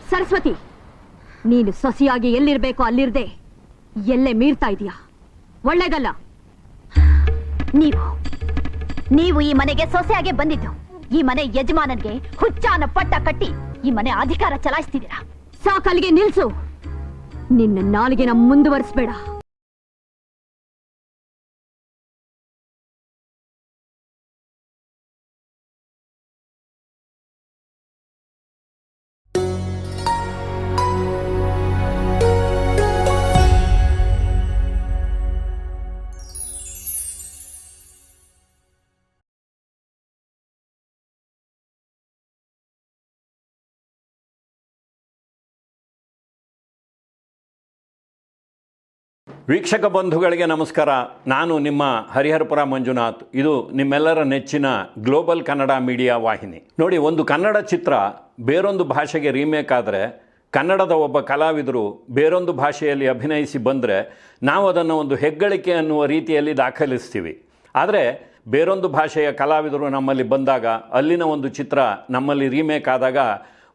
ಸರಸ್ವತಿ, ನೀನು ಸೊಸೆಯಾಗಿ ಎಲ್ಲಿರ್ಬೇಕೋ ಅಲ್ಲಿರ್ದೆ ಎಲ್ಲೇ ಮೀರ್ತಾ ಇದೀಯಾ. ಒಳ್ಳೇದಲ್ಲ. ನೀವು ಈ ಮನೆಗೆ ಸೊಸೆಯಾಗೆ ಬಂದಿದ್ದು ಈ ಮನೆ ಯಜಮಾನನ್ಗೆ ಹುಚ್ಚಾನ ಪಟ್ಟ ಕಟ್ಟಿ ಈ ಮನೆ ಅಧಿಕಾರ ಚಲಾಯಿಸ್ತಿದ್ದೀರಾ. ಸಾಕಲ್ಲಿಗೆ ನಿಲ್ಸು. ನಿನ್ನ ನಾಲಿಗೆನ ಮುಂದುವರಿಸಬೇಡ. ವೀಕ್ಷಕ ಬಂಧುಗಳಿಗೆ ನಮಸ್ಕಾರ. ನಾನು ನಿಮ್ಮ ಹರಿಹರಪುರ ಮಂಜುನಾಥ್. ಇದು ನಿಮ್ಮೆಲ್ಲರ ನೆಚ್ಚಿನ ಗ್ಲೋಬಲ್ ಕನ್ನಡ ಮೀಡಿಯಾ ವಾಹಿನಿ. ನೋಡಿ, ಒಂದು ಕನ್ನಡ ಚಿತ್ರ ಬೇರೊಂದು ಭಾಷೆಗೆ ರೀಮೇಕ್ ಆದರೆ ಕನ್ನಡದ ಒಬ್ಬ ಕಲಾವಿದರು ಬೇರೊಂದು ಭಾಷೆಯಲ್ಲಿ ಅಭಿನಯಿಸಿ ಬಂದರೆ ನಾವು ಅದನ್ನು ಒಂದು ಹೆಗ್ಗಳಿಕೆ ಅನ್ನುವ ರೀತಿಯಲ್ಲಿ ದಾಖಲಿಸ್ತೀವಿ. ಆದರೆ ಬೇರೊಂದು ಭಾಷೆಯ ಕಲಾವಿದರು ನಮ್ಮಲ್ಲಿ ಬಂದಾಗ ಅಲ್ಲಿನ ಒಂದು ಚಿತ್ರ ನಮ್ಮಲ್ಲಿ ರೀಮೇಕ್ ಆದಾಗ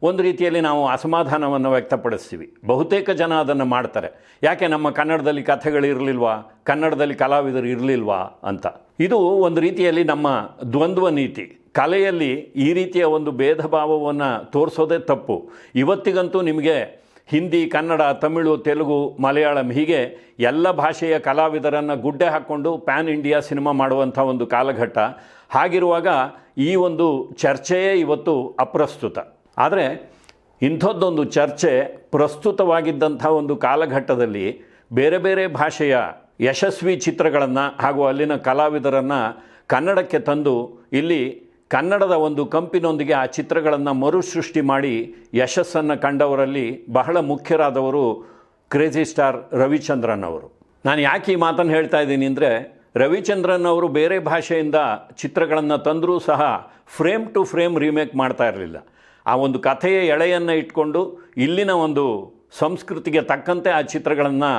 ಒಂದು ರೀತಿಯಲ್ಲಿ ನಾವು ಅಸಮಾಧಾನವನ್ನು ವ್ಯಕ್ತಪಡಿಸ್ತೀವಿ. ಬಹುತೇಕ ಜನ ಅದನ್ನು ಮಾಡ್ತಾರೆ. ಯಾಕೆ ನಮ್ಮ ಕನ್ನಡದಲ್ಲಿ ಕಥೆಗಳಿರಲಿಲ್ವಾ, ಕನ್ನಡದಲ್ಲಿ ಕಲಾವಿದರು ಇರಲಿಲ್ವಾ ಅಂತ. ಇದು ಒಂದು ರೀತಿಯಲ್ಲಿ ನಮ್ಮ ದ್ವಂದ್ವ ನೀತಿ. ಕಲೆಯಲ್ಲಿ ಈ ರೀತಿಯ ಒಂದು ಭೇದ ಭಾವವನ್ನು ತೋರಿಸೋದೇ ತಪ್ಪು. ಇವತ್ತಿಗಂತೂ ನಿಮಗೆ ಹಿಂದಿ, ಕನ್ನಡ, ತಮಿಳು, ತೆಲುಗು, ಮಲಯಾಳಂ ಹೀಗೆ ಎಲ್ಲ ಭಾಷೆಯ ಕಲಾವಿದರನ್ನು ಗುಡ್ಡೆ ಹಾಕ್ಕೊಂಡು ಪ್ಯಾನ್ ಇಂಡಿಯಾ ಸಿನಿಮಾ ಮಾಡುವಂಥ ಒಂದು ಕಾಲಘಟ್ಟ. ಹಾಗಿರುವಾಗ ಈ ಒಂದು ಚರ್ಚೆಯೇ ಇವತ್ತು ಅಪ್ರಸ್ತುತ. ಆದರೆ ಇಂಥದ್ದೊಂದು ಚರ್ಚೆ ಪ್ರಸ್ತುತವಾಗಿದ್ದಂಥ ಒಂದು ಕಾಲಘಟ್ಟದಲ್ಲಿ ಬೇರೆ ಬೇರೆ ಭಾಷೆಯ ಯಶಸ್ವಿ ಚಿತ್ರಗಳನ್ನು ಹಾಗೂ ಅಲ್ಲಿನ ಕಲಾವಿದರನ್ನು ಕನ್ನಡಕ್ಕೆ ತಂದು ಇಲ್ಲಿ ಕನ್ನಡದ ಒಂದು ಕಂಪಿನೊಂದಿಗೆ ಆ ಚಿತ್ರಗಳನ್ನು ಮರುಸೃಷ್ಟಿ ಮಾಡಿ ಯಶಸ್ಸನ್ನು ಕಂಡವರಲ್ಲಿ ಬಹಳ ಮುಖ್ಯರಾದವರು ಕ್ರೇಜಿ ಸ್ಟಾರ್ ರವಿಚಂದ್ರನ್ ಅವರು. ನಾನು ಯಾಕೆ ಈ ಮಾತನ್ನು ಹೇಳ್ತಾ ಇದ್ದೀನಿ ಅಂದರೆ, ರವಿಚಂದ್ರನ್ ಅವರು ಬೇರೆ ಭಾಷೆಯಿಂದ ಚಿತ್ರಗಳನ್ನು ತಂದರೂ ಸಹ ಫ್ರೇಮ್ ಟು ಫ್ರೇಮ್ ರೀಮೇಕ್ ಮಾಡ್ತಾ ಇರಲಿಲ್ಲ. ಆ ಒಂದು ಕಥೆಯ ಎಳೆಯನ್ನು ಇಟ್ಕೊಂಡು ಇಲ್ಲಿನ ಒಂದು ಸಂಸ್ಕೃತಿಗೆ ತಕ್ಕಂತೆ ಆ ಚಿತ್ರಗಳನ್ನು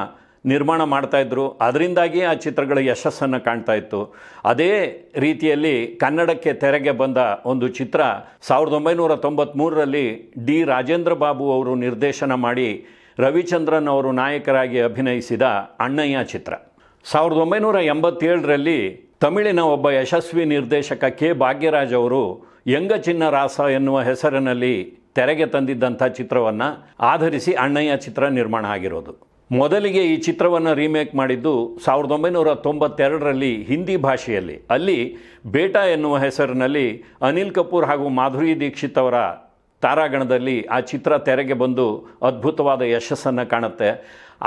ನಿರ್ಮಾಣ ಮಾಡ್ತಾಯಿದ್ರು. ಅದರಿಂದಾಗಿ ಆ ಚಿತ್ರಗಳ ಯಶಸ್ಸನ್ನು ಕಾಣ್ತಾ ಇತ್ತು. ಅದೇ ರೀತಿಯಲ್ಲಿ ಕನ್ನಡಕ್ಕೆ ತೆರೆಗೆ ಬಂದ ಒಂದು ಚಿತ್ರ 1993ರಲ್ಲಿ ಡಿ ರಾಜೇಂದ್ರ ಬಾಬು ಅವರು ನಿರ್ದೇಶನ ಮಾಡಿ ರವಿಚಂದ್ರನ್ ಅವರು ನಾಯಕರಾಗಿ ಅಭಿನಯಿಸಿದ ಅಣ್ಣಯ್ಯ ಚಿತ್ರ. 1987ರಲ್ಲಿ ತಮಿಳಿನ ಒಬ್ಬ ಯಶಸ್ವಿ ನಿರ್ದೇಶಕ ಕೆ ಭಾಗ್ಯರಾಜ್ ಅವರು ಯಂಗ ಚಿನ್ನ ರಾಸ ಎನ್ನುವ ಹೆಸರಿನಲ್ಲಿ ತೆರೆಗೆ ತಂದಿದ್ದಂಥ ಚಿತ್ರವನ್ನು ಆಧರಿಸಿ ಅಣ್ಣಯ್ಯ ಚಿತ್ರ ನಿರ್ಮಾಣ ಆಗಿರೋದು. ಮೊದಲಿಗೆ ಈ ಚಿತ್ರವನ್ನು ರೀಮೇಕ್ ಮಾಡಿದ್ದು 1992ರಲ್ಲಿ ಹಿಂದಿ ಭಾಷೆಯಲ್ಲಿ. ಅಲ್ಲಿ ಬೇಟಾ ಎನ್ನುವ ಹೆಸರಿನಲ್ಲಿ ಅನಿಲ್ ಕಪೂರ್ ಹಾಗೂ ಮಾಧುರಿ ದೀಕ್ಷಿತ್ ಅವರ ತಾರಾಗಣದಲ್ಲಿ ಆ ಚಿತ್ರ ತೆರೆಗೆ ಬಂದು ಅದ್ಭುತವಾದ ಯಶಸ್ಸನ್ನು ಕಾಣುತ್ತೆ.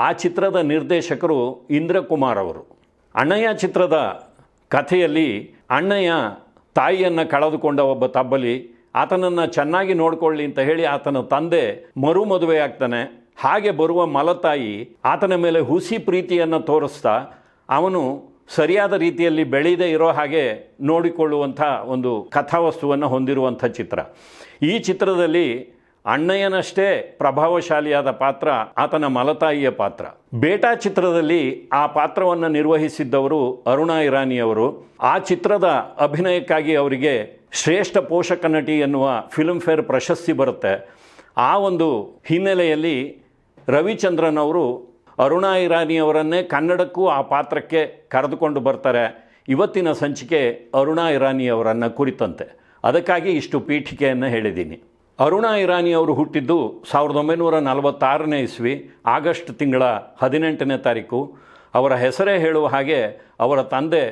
ಆ ಚಿತ್ರದ ನಿರ್ದೇಶಕರು ಇಂದ್ರಕುಮಾರ್ ಅವರು. ಅಣ್ಣಯ್ಯ ಚಿತ್ರದ ಕಥೆಯಲ್ಲಿ ಅಣ್ಣಯ್ಯ ತಾಯಿಯನ್ನು ಕಳೆದುಕೊಂಡ ಒಬ್ಬ ತಬ್ಬಲಿ, ಆತನನ್ನು ಚೆನ್ನಾಗಿ ನೋಡಿಕೊಳ್ಳಿ ಅಂತ ಹೇಳಿ ಆತನ ತಂದೆ ಮರು ಮದುವೆ ಆಗ್ತಾನೆ. ಹಾಗೆ ಬರುವ ಮಲತಾಯಿ ಆತನ ಮೇಲೆ ಹುಸಿ ಪ್ರೀತಿಯನ್ನು ತೋರಿಸ್ತಾ ಅವನು ಸರಿಯಾದ ರೀತಿಯಲ್ಲಿ ಬೆಳೀದೇ ಇರೋ ಹಾಗೆ ನೋಡಿಕೊಳ್ಳುವಂಥ ಒಂದು ಕಥಾವಸ್ತುವನ್ನು ಹೊಂದಿರುವಂಥ ಚಿತ್ರ. ಈ ಚಿತ್ರದಲ್ಲಿ ಅಣ್ಣಯ್ಯನಷ್ಟೇ ಪ್ರಭಾವಶಾಲಿಯಾದ ಪಾತ್ರ ಆತನ ಮಲತಾಯಿಯ ಪಾತ್ರ. ಬೇಟಾ ಚಿತ್ರದಲ್ಲಿ ಆ ಪಾತ್ರವನ್ನು ನಿರ್ವಹಿಸಿದ್ದವರು ಅರುಣಾ ಇರಾನಿಯವರು. ಆ ಚಿತ್ರದ ಅಭಿನಯಕ್ಕಾಗಿ ಅವರಿಗೆ ಶ್ರೇಷ್ಠ ಪೋಷಕ ನಟಿ ಎನ್ನುವ ಫಿಲ್ಮ್ಫೇರ್ ಪ್ರಶಸ್ತಿ ಬರುತ್ತೆ. ಆ ಒಂದು ಹಿನ್ನೆಲೆಯಲ್ಲಿ ರವಿಚಂದ್ರನ್ ಅವರು ಅರುಣಾ ಇರಾನಿಯವರನ್ನೇ ಕನ್ನಡಕ್ಕೂ ಆ ಪಾತ್ರಕ್ಕೆ ಕರೆದುಕೊಂಡು ಬರ್ತಾರೆ. ಇವತ್ತಿನ ಸಂಚಿಕೆ ಅರುಣಾ ಇರಾನಿಯವರನ್ನು ಕುರಿತಂತೆ. ಅದಕ್ಕಾಗಿ ಇಷ್ಟು ಪೀಠಿಕೆಯನ್ನು ಹೇಳಿದ್ದೀನಿ. ಅರುಣಾ ಇರಾನಿಯವರು ಹುಟ್ಟಿದ್ದು 1946ನೇ ಇಸ್ವಿ ಆಗಸ್ಟ್ ತಿಂಗಳ 18ನೇ ತಾರೀಕು. ಅವರ ಹೆಸರೇ ಹೇಳುವ ಹಾಗೆ ಅವರ ತಂದೆ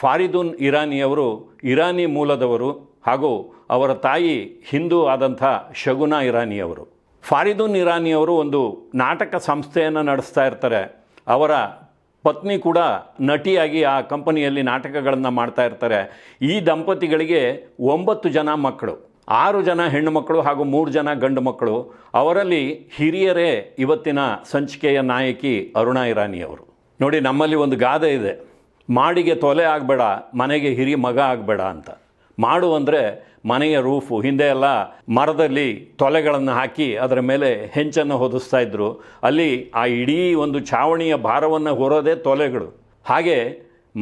ಫಾರಿದುನ್ ಇರಾನಿಯವರು ಇರಾನಿ ಮೂಲದವರು ಹಾಗೂ ಅವರ ತಾಯಿ ಹಿಂದೂ ಆದಂಥ ಶಗುನಾ ಇರಾನಿಯವರು. ಫಾರಿದುನ್ ಇರಾನಿಯವರು ಒಂದು ನಾಟಕ ಸಂಸ್ಥೆಯನ್ನು ನಡೆಸ್ತಾ ಇರ್ತಾರೆ. ಅವರ ಪತ್ನಿ ಕೂಡ ನಟಿಯಾಗಿ ಆ ಕಂಪನಿಯಲ್ಲಿ ನಾಟಕಗಳನ್ನು ಮಾಡ್ತಾ ಇರ್ತಾರೆ. ಈ ದಂಪತಿಗಳಿಗೆ 9 ಜನ ಮಕ್ಕಳು, 6 ಜನ ಹೆಣ್ಣು ಮಕ್ಕಳು ಹಾಗೂ 3 ಜನ ಗಂಡು ಮಕ್ಕಳು. ಅವರಲ್ಲಿ ಹಿರಿಯರೇ ಇವತ್ತಿನ ಸಂಚಿಕೆಯ ನಾಯಕಿ ಅರುಣಾ ಇರಾನಿಯವರು. ನೋಡಿ, ನಮ್ಮಲ್ಲಿ ಒಂದು ಗಾದೆ ಇದೆ, ಮಾಡಿಗೆ ತೊಲೆ ಆಗಬೇಡ, ಮನೆಗೆ ಹಿರಿ ಮಗ ಆಗಬೇಡ ಅಂತ. ಮಾಡು ಅಂದರೆ ಮನೆಯ ರೂಫು. ಹಿಂದೆ ಎಲ್ಲ ಮರದಲ್ಲಿ ತೊಲೆಗಳನ್ನು ಹಾಕಿ ಅದರ ಮೇಲೆ ಹೆಂಚನ್ನು ಹೊದಿಸ್ತಾ ಇದ್ದರು. ಅಲ್ಲಿ ಆ ಇಡೀ ಒಂದು ಛಾವಣಿಯ ಭಾರವನ್ನು ಹೊರೋದೇ ತೊಲೆಗಳು. ಹಾಗೆ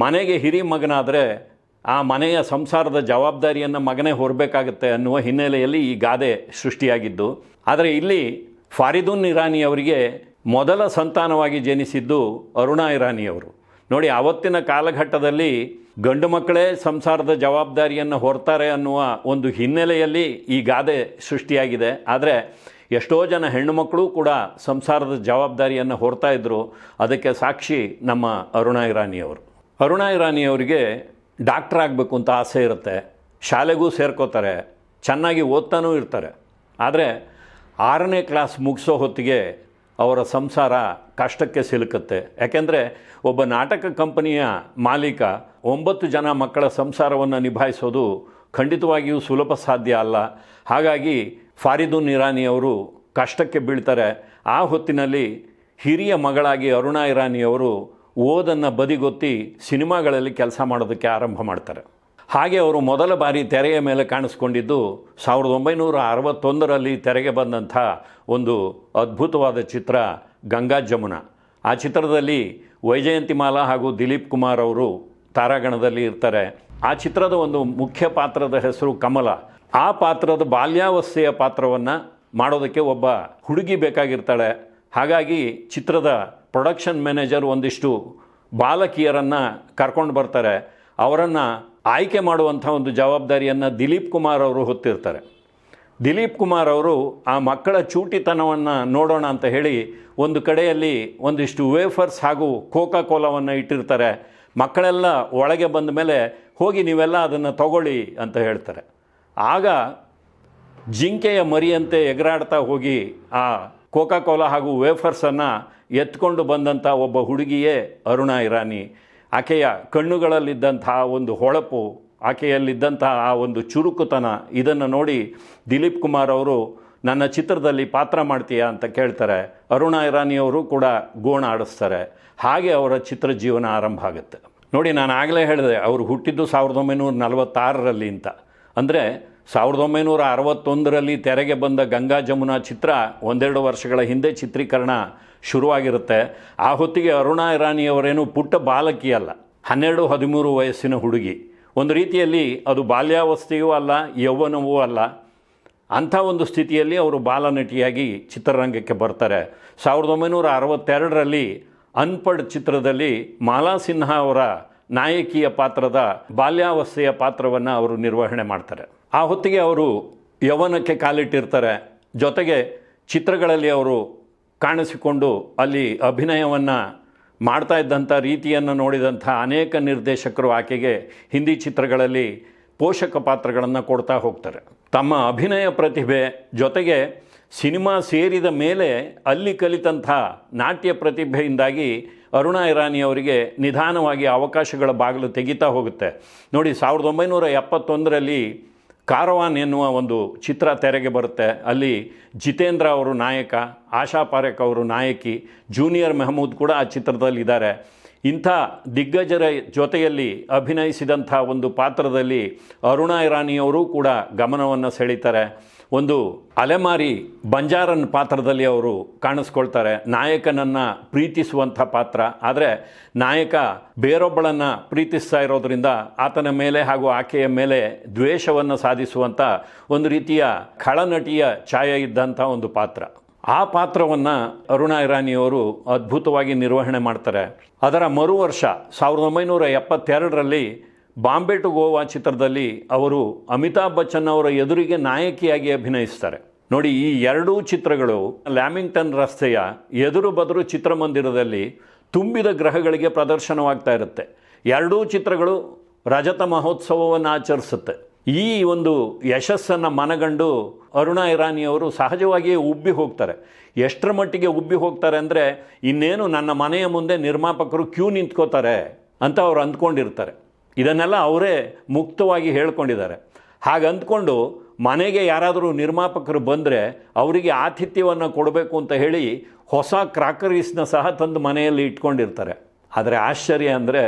ಮನೆಗೆ ಹಿರಿ ಮಗನಾದರೆ ಆ ಮನೆಯ ಸಂಸಾರದ ಜವಾಬ್ದಾರಿಯನ್ನು ಮಗನೇ ಹೊರಬೇಕಾಗುತ್ತೆ ಅನ್ನುವ ಹಿನ್ನೆಲೆಯಲ್ಲಿ ಈ ಗಾದೆ ಸೃಷ್ಟಿಯಾಗಿದ್ದು. ಆದರೆ ಇಲ್ಲಿ ಫಾರಿದುನ್ ಇರಾನಿ ಅವರಿಗೆ ಮೊದಲ ಸಂತಾನವಾಗಿ ಜನಿಸಿದ್ದು ಅರುಣಾ ಇರಾನಿಯವರು. ನೋಡಿ, ಆವತ್ತಿನ ಕಾಲಘಟ್ಟದಲ್ಲಿ ಗಂಡು ಮಕ್ಕಳೇ ಸಂಸಾರದ ಜವಾಬ್ದಾರಿಯನ್ನು ಹೊರ್ತಾರೆ ಅನ್ನುವ ಒಂದು ಹಿನ್ನೆಲೆಯಲ್ಲಿ ಈ ಗಾದೆ ಸೃಷ್ಟಿಯಾಗಿದೆ. ಆದರೆ ಎಷ್ಟೋ ಜನ ಹೆಣ್ಣು ಮಕ್ಕಳು ಕೂಡ ಸಂಸಾರದ ಜವಾಬ್ದಾರಿಯನ್ನು ಹೊರ್ತಾ ಇದ್ದರು. ಅದಕ್ಕೆ ಸಾಕ್ಷಿ ನಮ್ಮ ಅರುಣಾ ಇರಾನಿಯವರು. ಅರುಣಾ ಇರಾನಿಯವರಿಗೆ ಡಾಕ್ಟರ್ ಆಗಬೇಕು ಅಂತ ಆಸೆ ಇರುತ್ತೆ, ಶಾಲೆಗೂ ಸೇರ್ಕೋತಾರೆ, ಚೆನ್ನಾಗಿ ಓದ್ತಾನೂ ಇರ್ತಾರೆ. ಆದರೆ 6ನೇ ಕ್ಲಾಸ್ ಮುಗಿಸೋ ಹೊತ್ತಿಗೆ ಅವರ ಸಂಸಾರ ಕಷ್ಟಕ್ಕೆ ಸಿಲುಕುತ್ತೆ. ಯಾಕೆಂದರೆ ಒಬ್ಬ ನಾಟಕ ಕಂಪನಿಯ ಮಾಲೀಕ 9 ಜನ ಮಕ್ಕಳ ಸಂಸಾರವನ್ನು ನಿಭಾಯಿಸೋದು ಖಂಡಿತವಾಗಿಯೂ ಸುಲಭ ಸಾಧ್ಯ ಅಲ್ಲ. ಹಾಗಾಗಿ ಫಾರಿದುನ್ ಇರಾನಿಯವರು ಕಷ್ಟಕ್ಕೆ ಬೀಳ್ತಾರೆ. ಆ ಹೊತ್ತಿನಲ್ಲಿ ಹಿರಿಯ ಮಗಳಾಗಿ ಅರುಣಾ ಇರಾನಿಯವರು ಓದನ್ನು ಬದಿಗೊತ್ತಿ ಸಿನಿಮಾಗಳಲ್ಲಿ ಕೆಲಸ ಮಾಡೋದಕ್ಕೆ ಆರಂಭ ಮಾಡ್ತಾರೆ. ಹಾಗೆ ಅವರು ಮೊದಲ ಬಾರಿ ತೆರೆಯ ಮೇಲೆ ಕಾಣಿಸ್ಕೊಂಡಿದ್ದು 1961ರಲ್ಲಿ ತೆರೆಗೆ ಬಂದಂಥ ಒಂದು ಅದ್ಭುತವಾದ ಚಿತ್ರ ಗಂಗಾ ಜಮುನಾ. ಆ ಚಿತ್ರದಲ್ಲಿ ವೈಜಯಂತಿಮಾಲಾ ಹಾಗೂ ದಿಲೀಪ್ ಕುಮಾರ್ ಅವರು ತಾರಾಗಣದಲ್ಲಿ ಇರ್ತಾರೆ. ಆ ಚಿತ್ರದ ಒಂದು ಮುಖ್ಯ ಪಾತ್ರದ ಹೆಸರು ಕಮಲ. ಆ ಪಾತ್ರದ ಬಾಲ್ಯಾವಸ್ಥೆಯ ಪಾತ್ರವನ್ನು ಮಾಡೋದಕ್ಕೆ ಒಬ್ಬ ಹುಡುಗಿ ಬೇಕಾಗಿರ್ತಾಳೆ. ಹಾಗಾಗಿ ಚಿತ್ರದ ಪ್ರೊಡಕ್ಷನ್ ಮ್ಯಾನೇಜರ್ ಒಂದಿಷ್ಟು ಬಾಲಕಿಯರನ್ನು ಕರ್ಕೊಂಡು ಬರ್ತಾರೆ. ಅವರನ್ನು ಆಯ್ಕೆ ಮಾಡುವಂಥ ಒಂದು ಜವಾಬ್ದಾರಿಯನ್ನು ದಿಲೀಪ್ ಕುಮಾರ್ ಅವರು ಹೊತ್ತಿರ್ತಾರೆ. ದಿಲೀಪ್ ಕುಮಾರ್ ಅವರು ಆ ಮಕ್ಕಳ ಚೂಟಿತನವನ್ನು ನೋಡೋಣ ಅಂತ ಹೇಳಿ ಒಂದು ಕಡೆಯಲ್ಲಿ ಒಂದಿಷ್ಟು ವೇಫರ್ಸ್ ಹಾಗೂ ಕೋಕಾ ಕೋಲಾವನ್ನು ಇಟ್ಟಿರ್ತಾರೆ. ಮಕ್ಕಳೆಲ್ಲ ಒಳಗೆ ಬಂದ ಮೇಲೆ ಹೋಗಿ ನೀವೆಲ್ಲ ಅದನ್ನು ತಗೊಳ್ಳಿ ಅಂತ ಹೇಳ್ತಾರೆ. ಆಗ ಜಿಂಕೆಯ ಮರಿಯಂತೆ ಎಗರಾಡ್ತಾ ಹೋಗಿ ಆ ಕೋಕಾ ಕೋಲಾ ಹಾಗೂ ವೇಫರ್ಸನ್ನು ಎತ್ಕೊಂಡು ಬಂದಂಥ ಒಬ್ಬ ಹುಡುಗಿಯೇ ಅರುಣಾ ಇರಾನಿ. ಆಕೆಯ ಕಣ್ಣುಗಳಲ್ಲಿದ್ದಂತಹ ಒಂದು ಹೊಳಪು, ಆಕೆಯಲ್ಲಿದ್ದಂತಹ ಆ ಒಂದು ಚುರುಕುತನ, ಇದನ್ನು ನೋಡಿ ದಿಲೀಪ್ ಕುಮಾರ್ ಅವರು ನನ್ನ ಚಿತ್ರದಲ್ಲಿ ಪಾತ್ರ ಮಾಡ್ತೀಯಾ ಅಂತ ಕೇಳ್ತಾರೆ. ಅರುಣಾ ಇರಾನಿಯವರು ಕೂಡ ಗೋಣ ಆಡಿಸ್ತಾರೆ. ಹಾಗೆ ಅವರ ಚಿತ್ರ ಜೀವನ ಆರಂಭ ಆಗುತ್ತೆ. ನೋಡಿ, ನಾನು ಆಗಲೇ ಹೇಳಿದೆ ಅವರು ಹುಟ್ಟಿದ್ದು 1946ರಲ್ಲಿ ಅಂತ. ಅಂದರೆ 1961ರಲ್ಲಿ ತೆರೆಗೆ ಬಂದ ಗಂಗಾ ಜಮುನಾ ಚಿತ್ರ 1-2 ವರ್ಷಗಳ ಹಿಂದೆ ಚಿತ್ರೀಕರಣ ಶುರುವಾಗಿರುತ್ತೆ. ಆ ಹೊತ್ತಿಗೆ ಅರುಣಾ ಇರಾನಿಯವರೇನು ಪುಟ್ಟ ಬಾಲಕಿ ಅಲ್ಲ, 12-13 ವಯಸ್ಸಿನ ಹುಡುಗಿ. ಒಂದು ರೀತಿಯಲ್ಲಿ ಅದು ಬಾಲ್ಯಾವಸ್ಥೆಯೂ ಅಲ್ಲ, ಯೌವನವೂ ಅಲ್ಲ. ಅಂಥ ಒಂದು ಸ್ಥಿತಿಯಲ್ಲಿ ಅವರು ಬಾಲನಟಿಯಾಗಿ ಚಿತ್ರರಂಗಕ್ಕೆ ಬರ್ತಾರೆ. 1962ರಲ್ಲಿ ಅನ್ಪಡ್ ಚಿತ್ರದಲ್ಲಿ ಮಾಲಾ ಸಿನ್ಹಾ ಅವರ ನಾಯಕಿಯ ಪಾತ್ರದ ಬಾಲ್ಯಾವಸ್ಥೆಯ ಪಾತ್ರವನ್ನು ಅವರು ನಿರ್ವಹಣೆ ಮಾಡ್ತಾರೆ. ಆ ಹೊತ್ತಿಗೆ ಅವರು ಯೌವನಕ್ಕೆ ಕಾಲಿಟ್ಟಿರ್ತಾರೆ. ಜೊತೆಗೆ ಚಿತ್ರಗಳಲ್ಲಿ ಅವರು ಕಾಣಿಸಿಕೊಂಡು ಅಲ್ಲಿ ಅಭಿನಯವನ್ನು ಮಾಡ್ತಾ ಇದ್ದಂಥ ರೀತಿಯನ್ನು ನೋಡಿದಂಥ ಅನೇಕ ನಿರ್ದೇಶಕರು ಆಕೆಗೆ ಹಿಂದಿ ಚಿತ್ರಗಳಲ್ಲಿ ಪೋಷಕ ಪಾತ್ರಗಳನ್ನು ಕೊಡ್ತಾ ಹೋಗ್ತಾರೆ. ತಮ್ಮ ಅಭಿನಯ ಪ್ರತಿಭೆ ಜೊತೆಗೆ ಸಿನಿಮಾ ಸೇರಿದ ಮೇಲೆ ಅಲ್ಲಿ ಕಲಿತಂಥ ನಾಟ್ಯ ಪ್ರತಿಭೆಯಿಂದಾಗಿ ಅರುಣಾ ಇರಾನಿ ಅವರಿಗೆ ನಿಧಾನವಾಗಿ ಅವಕಾಶಗಳ ಬಾಗಿಲು ತೆಗಿತಾ ಹೋಗುತ್ತೆ. ನೋಡಿ, 1971ರಲ್ಲಿ ಕಾರವಾನ್ ಎನ್ನುವ ಒಂದು ಚಿತ್ರ ತೆರೆಗೆ ಬರುತ್ತೆ. ಅಲ್ಲಿ ಜಿತೇಂದ್ರ ಅವರು ನಾಯಕ, ಆಶಾ ಪಾರೇಖ್ ಅವರು ನಾಯಕಿ, ಜೂನಿಯರ್ ಮೆಹಮೂದ್ ಕೂಡ ಆ ಚಿತ್ರದಲ್ಲಿದ್ದಾರೆ. ಇಂಥ ದಿಗ್ಗಜರ ಜೊತೆಯಲ್ಲಿ ಅಭಿನಯಿಸಿದಂಥ ಒಂದು ಪಾತ್ರದಲ್ಲಿ ಅರುಣಾ ಇರಾನಿಯವರು ಕೂಡ ಗಮನವನ್ನು ಸೆಳೀತಾರೆ. ಒಂದು ಅಲೆಮಾರಿ ಬಂಜಾರನ್ ಪಾತ್ರದಲ್ಲಿ ಅವರು ಕಾಣಿಸ್ಕೊಳ್ತಾರೆ. ನಾಯಕನನ್ನು ಪ್ರೀತಿಸುವಂಥ ಪಾತ್ರ. ಆದರೆ ನಾಯಕ ಬೇರೊಬ್ಬಳನ್ನು ಪ್ರೀತಿಸ್ತಾ ಇರೋದರಿಂದ ಆತನ ಮೇಲೆ ಹಾಗೂ ಆಕೆಯ ಮೇಲೆ ದ್ವೇಷವನ್ನು ಸಾಧಿಸುವಂಥ ಒಂದು ರೀತಿಯ ಖಳನಟಿಯ ಛಾಯೆ ಇದ್ದಂಥ ಒಂದು ಪಾತ್ರ. ಆ ಪಾತ್ರವನ್ನು ಅರುಣಾ ಇರಾನಿಯವರು ಅದ್ಭುತವಾಗಿ ನಿರ್ವಹಣೆ ಮಾಡ್ತಾರೆ. ಅದರ ಮರು ವರ್ಷ 1972ರಲ್ಲಿ ಬಾಂಬೆ ಟು ಗೋವಾ ಚಿತ್ರದಲ್ಲಿ ಅವರು ಅಮಿತಾಬ್ ಬಚ್ಚನ್ ಅವರ ಎದುರಿಗೆ ನಾಯಕಿಯಾಗಿ ಅಭಿನಯಿಸ್ತಾರೆ. ನೋಡಿ, ಈ ಎರಡೂ ಚಿತ್ರಗಳು ಲ್ಯಾಮಿಂಗ್ಟನ್ ರಸ್ತೆಯ ಎದುರು ಬದುರು ಚಿತ್ರಮಂದಿರದಲ್ಲಿ ತುಂಬಿದ ಗ್ರಹಗಳಿಗೆ ಪ್ರದರ್ಶನವಾಗ್ತಾ ಇರುತ್ತೆ. ಎರಡೂ ಚಿತ್ರಗಳು ರಜತ ಮಹೋತ್ಸವವನ್ನು ಆಚರಿಸುತ್ತೆ. ಈ ಒಂದು ಯಶಸ್ಸನ್ನು ಮನಗಂಡು ಅರುಣಾ ಇರಾನಿಯವರು ಸಹಜವಾಗಿಯೇ ಉಬ್ಬಿ ಹೋಗ್ತಾರೆ. ಎಷ್ಟರ ಮಟ್ಟಿಗೆ ಉಬ್ಬಿ ಹೋಗ್ತಾರೆ ಅಂದರೆ, ಇನ್ನೇನು ನನ್ನ ಮನೆಯ ಮುಂದೆ ನಿರ್ಮಾಪಕರು ಕ್ಯೂ ನಿಂತ್ಕೋತಾರೆ ಅಂತ ಅವ್ರು ಅಂದ್ಕೊಂಡಿರ್ತಾರೆ. ಇದನ್ನೆಲ್ಲ ಅವರೇ ಮುಕ್ತವಾಗಿ ಹೇಳ್ಕೊಂಡಿದ್ದಾರೆ. ಹಾಗೆ ಅಂದ್ಕೊಂಡು ಮನೆಗೆ ಯಾರಾದರೂ ನಿರ್ಮಾಪಕರು ಬಂದರೆ ಅವರಿಗೆ ಆತಿಥ್ಯವನ್ನು ಕೊಡಬೇಕು ಅಂತ ಹೇಳಿ ಹೊಸ ಕ್ರಾಕರೀಸ್ನ ಸಹ ತಂದು ಮನೆಯಲ್ಲಿ ಇಟ್ಕೊಂಡಿರ್ತಾರೆ. ಆದರೆ ಆಶ್ಚರ್ಯ ಅಂದರೆ,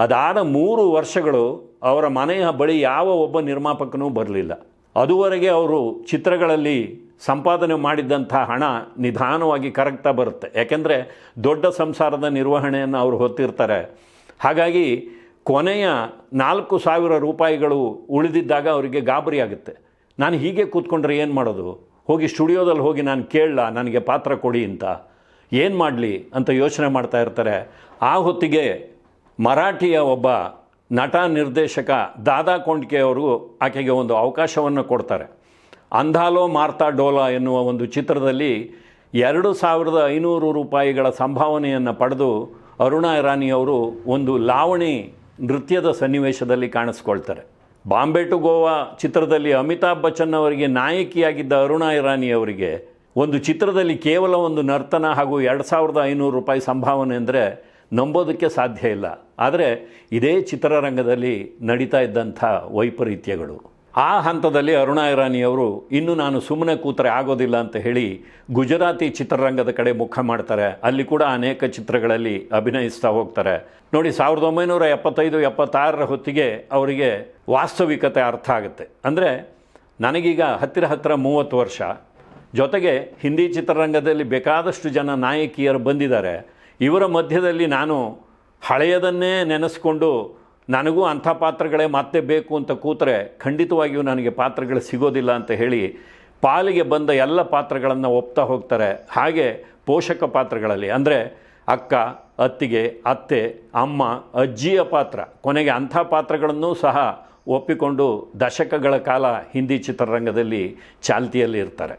ಅದಾದ 3 ವರ್ಷಗಳು ಅವರ ಮನೆಯ ಬಳಿ ಯಾವ ಒಬ್ಬ ನಿರ್ಮಾಪಕನೂ ಬರಲಿಲ್ಲ. ಅದುವರೆಗೆ ಅವರು ಚಿತ್ರಗಳಲ್ಲಿ ಸಂಪಾದನೆ ಮಾಡಿದ್ದಂಥ ಹಣ ನಿಧಾನವಾಗಿ ಕರಗ್ತಾ ಬರುತ್ತೆ. ಯಾಕೆಂದರೆ ದೊಡ್ಡ ಸಂಸಾರದ ನಿರ್ವಹಣೆಯನ್ನು ಅವರು ಹೊತ್ತಿರ್ತಾರೆ. ಹಾಗಾಗಿ ಕೊನೆಯ 4,000 ರೂಪಾಯಿಗಳು ಉಳಿದಿದ್ದಾಗ ಅವರಿಗೆ ಗಾಬರಿ ಆಗುತ್ತೆ. ನಾನು ಹೀಗೆ ಕೂತ್ಕೊಂಡ್ರೆ ಏನು ಮಾಡೋದು? ಹೋಗಿ ಸ್ಟುಡಿಯೋದಲ್ಲಿ ಹೋಗಿ ನಾನು ಕೇಳಲ್ಲ ನನಗೆ ಪಾತ್ರ ಕೊಡಿ ಅಂತ, ಏನು ಮಾಡಲಿ ಅಂತ ಯೋಚನೆ ಮಾಡ್ತಾ ಇರ್ತಾರೆ. ಆ ಹೊತ್ತಿಗೆ ಮರಾಠಿಯ ಒಬ್ಬ ನಟ ನಿರ್ದೇಶಕ ದಾದಾ ಕೊಂಡ್ಕೆ ಅವರು ಆಕೆಗೆ ಒಂದು ಅವಕಾಶವನ್ನು ಕೊಡ್ತಾರೆ. ಅಂಧಾಲೋ ಮಾರ್ತಾ ಡೋಲಾ ಎನ್ನುವ ಒಂದು ಚಿತ್ರದಲ್ಲಿ 2500 ರೂಪಾಯಿಗಳ ಸಂಭಾವನೆಯನ್ನು ಪಡೆದು ಅರುಣಾ ಇರಾನಿಯವರು ಒಂದು ಲಾವಣಿ ನೃತ್ಯದ ಸನ್ನಿವೇಶದಲ್ಲಿ ಕಾಣಿಸ್ಕೊಳ್ತಾರೆ. ಬಾಂಬೆ ಟು ಗೋವಾ ಚಿತ್ರದಲ್ಲಿ ಅಮಿತಾಬ್ ಬಚ್ಚನ್ ಅವರಿಗೆ ನಾಯಕಿಯಾಗಿದ್ದ ಅರುಣಾ ಇರಾನಿ ಅವರಿಗೆ ಒಂದು ಚಿತ್ರದಲ್ಲಿ ಕೇವಲ ಒಂದು ನರ್ತನ ಹಾಗೂ 2500 ರೂಪಾಯಿ ಸಂಭಾವನೆ ಅಂದರೆ ನಂಬೋದಕ್ಕೆ ಸಾಧ್ಯ ಇಲ್ಲ. ಆದರೆ ಇದೇ ಚಿತ್ರರಂಗದಲ್ಲಿ ನಡೀತಾ ಇದ್ದಂಥ ವೈಪರೀತ್ಯಗಳು. ಆ ಹಂತದಲ್ಲಿ ಅರುಣಾ ಇರಾನಿಯವರು ಇನ್ನು ನಾನು ಸುಮ್ಮನೆ ಕೂತರೆ ಆಗೋದಿಲ್ಲ ಅಂತ ಹೇಳಿ ಗುಜರಾತಿ ಚಿತ್ರರಂಗದ ಕಡೆ ಮುಖ ಮಾಡ್ತಾರೆ. ಅಲ್ಲಿ ಕೂಡ ಅನೇಕ ಚಿತ್ರಗಳಲ್ಲಿ ಅಭಿನಯಿಸ್ತಾ ಹೋಗ್ತಾರೆ. ನೋಡಿ, 1975-76 ಹೊತ್ತಿಗೆ ಅವರಿಗೆ ವಾಸ್ತವಿಕತೆ ಅರ್ಥ ಆಗುತ್ತೆ. ಅಂದರೆ ನನಗೀಗ ಹತ್ತಿರ 30 ವರ್ಷ, ಜೊತೆಗೆ ಹಿಂದಿ ಚಿತ್ರರಂಗದಲ್ಲಿ ಬೇಕಾದಷ್ಟು ಜನ ನಾಯಕಿಯರು ಬಂದಿದ್ದಾರೆ. ಇವರ ಮಧ್ಯದಲ್ಲಿ ನಾನು ಹಳೆಯದನ್ನೇ ನೆನೆಸ್ಕೊಂಡು ನನಗೂ ಅಂಥ ಪಾತ್ರಗಳೇ ಮತ್ತೆ ಬೇಕು ಅಂತ ಕೂತರೆ ಖಂಡಿತವಾಗಿಯೂ ನನಗೆ ಪಾತ್ರಗಳು ಸಿಗೋದಿಲ್ಲ ಅಂತ ಹೇಳಿ ಪಾಲಿಗೆ ಬಂದ ಎಲ್ಲ ಪಾತ್ರಗಳನ್ನು ಒಪ್ತಾ ಹೋಗ್ತಾರೆ. ಹಾಗೆ ಪೋಷಕ ಪಾತ್ರಗಳಲ್ಲಿ ಅಂದರೆ ಅಕ್ಕ, ಅತ್ತಿಗೆ, ಅತ್ತೆ, ಅಮ್ಮ, ಅಜ್ಜಿಯ ಪಾತ್ರ, ಕೊನೆಗೆ ಅಂಥ ಪಾತ್ರಗಳನ್ನೂ ಸಹ ಒಪ್ಪಿಕೊಂಡು ದಶಕಗಳ ಕಾಲ ಹಿಂದಿ ಚಿತ್ರರಂಗದಲ್ಲಿ ಚಾಲ್ತಿಯಲ್ಲಿ ಇರ್ತಾರೆ.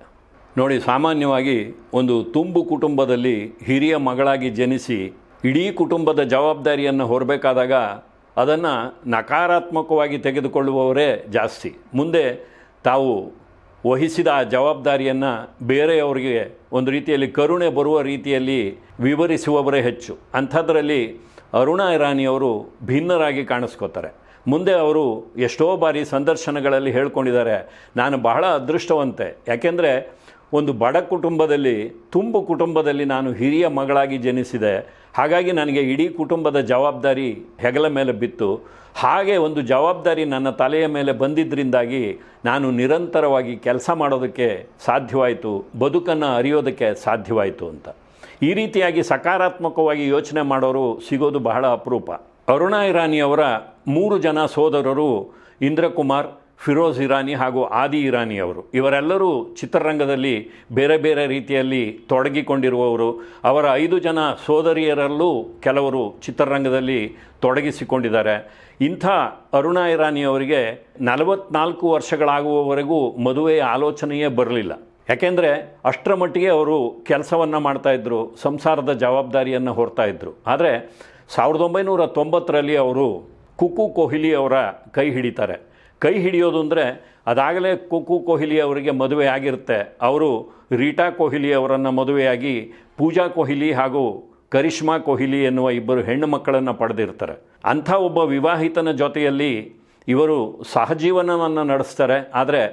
ನೋಡಿ, ಸಾಮಾನ್ಯವಾಗಿ ಒಂದು ತುಂಬು ಕುಟುಂಬದಲ್ಲಿ ಹಿರಿಯ ಮಗಳಾಗಿ ಜನಿಸಿ ಇಡೀ ಕುಟುಂಬದ ಜವಾಬ್ದಾರಿಯನ್ನು ಹೊರಬೇಕಾದಾಗ ಅದನ್ನು ನಕಾರಾತ್ಮಕವಾಗಿ ತೆಗೆದುಕೊಳ್ಳುವವರೇ ಜಾಸ್ತಿ. ಮುಂದೆ ತಾವು ವಹಿಸಿದ ಆ ಜವಾಬ್ದಾರಿಯನ್ನು ಬೇರೆಯವರಿಗೆ ಒಂದು ರೀತಿಯಲ್ಲಿ ಕರುಣೆ ಬರುವ ರೀತಿಯಲ್ಲಿ ವಿವರಿಸುವವರೇ ಹೆಚ್ಚು. ಅಂಥದ್ರಲ್ಲಿ ಅರುಣಾ ಇರಾನಿಯವರು ಭಿನ್ನರಾಗಿ ಕಾಣಿಸ್ಕೋತಾರೆ. ಮುಂದೆ ಅವರು ಎಷ್ಟೋ ಬಾರಿ ಸಂದರ್ಶನಗಳಲ್ಲಿ ಹೇಳ್ಕೊಂಡಿದ್ದಾರೆ, ನಾನು ಬಹಳ ಅದೃಷ್ಟವಂತೆ, ಯಾಕೆಂದರೆ ಒಂದು ಬಡ ಕುಟುಂಬದಲ್ಲಿ, ತುಂಬು ಕುಟುಂಬದಲ್ಲಿ ನಾನು ಹಿರಿಯ ಮಗಳಾಗಿ ಜನಿಸಿದೆ. ಹಾಗಾಗಿ ನನಗೆ ಇಡೀ ಕುಟುಂಬದ ಜವಾಬ್ದಾರಿ ಹೆಗಲ ಮೇಲೆ ಬಿತ್ತು. ಹಾಗೆ ಒಂದು ಜವಾಬ್ದಾರಿ ನನ್ನ ತಲೆಯ ಮೇಲೆ ಬಂದಿದ್ದರಿಂದಾಗಿ ನಾನು ನಿರಂತರವಾಗಿ ಕೆಲಸ ಮಾಡೋದಕ್ಕೆ ಸಾಧ್ಯವಾಯಿತು, ಬದುಕನ್ನು ಅರಿಯೋದಕ್ಕೆ ಸಾಧ್ಯವಾಯಿತು ಅಂತ. ಈ ರೀತಿಯಾಗಿ ಸಕಾರಾತ್ಮಕವಾಗಿ ಯೋಚನೆ ಮಾಡೋರು ಸಿಗೋದು ಬಹಳ ಅಪರೂಪ. ಅರುಣಾ ಇರಾನಿಯವರ 3 ಜನ ಸೋದರರು ಇಂದ್ರಕುಮಾರ್, ಫಿರೋಜ್ ಇರಾನಿ ಹಾಗೂ ಆದಿ ಇರಾನಿ ಅವರು. ಇವರೆಲ್ಲರೂ ಚಿತ್ರರಂಗದಲ್ಲಿ ಬೇರೆ ಬೇರೆ ರೀತಿಯಲ್ಲಿ ತೊಡಗಿಕೊಂಡಿರುವವರು. ಅವರ 5 ಜನ ಸೋದರಿಯರಲ್ಲೂ ಕೆಲವರು ಚಿತ್ರರಂಗದಲ್ಲಿ ತೊಡಗಿಸಿಕೊಂಡಿದ್ದಾರೆ. ಇಂಥ ಅರುಣಾ ಇರಾನಿಯವರಿಗೆ 44 ವರ್ಷಗಳಾಗುವವರೆಗೂ ಮದುವೆಯ ಆಲೋಚನೆಯೇ ಬರಲಿಲ್ಲ. ಯಾಕೆಂದರೆ ಅಷ್ಟರ ಮಟ್ಟಿಗೆ ಅವರು ಕೆಲಸವನ್ನು ಮಾಡ್ತಾಯಿದ್ರು, ಸಂಸಾರದ ಜವಾಬ್ದಾರಿಯನ್ನು ಹೊರ್ತಾಯಿದ್ರು. ಆದರೆ 1990ರಲ್ಲಿ ಅವರು ಕುಕು ಕೊಹ್ಲಿ ಅವರ ಕೈ ಹಿಡಿತಾರೆ. ಕೈ ಹಿಡಿಯೋದು ಅಂದರೆ ಅದಾಗಲೇ ಕುಕು ಕೊಹ್ಲಿ ಅವರಿಗೆ ಮದುವೆ ಆಗಿರುತ್ತೆ. ಅವರು ರೀಟಾ ಕೊಹ್ಲಿ ಅವರನ್ನು ಮದುವೆಯಾಗಿ ಪೂಜಾ ಕೊಹ್ಲಿ ಹಾಗೂ ಕರಿಷ್ಮಾ ಕೊಹ್ಲಿ ಎನ್ನುವ 2 ಹೆಣ್ಣು ಮಕ್ಕಳನ್ನು ಪಡೆದಿರ್ತಾರೆ. ಅಂಥ ಒಬ್ಬ ವಿವಾಹಿತನ ಜೊತೆಯಲ್ಲಿ ಇವರು ಸಹಜೀವನವನ್ನು ನಡೆಸ್ತಾರೆ. ಆದರೆ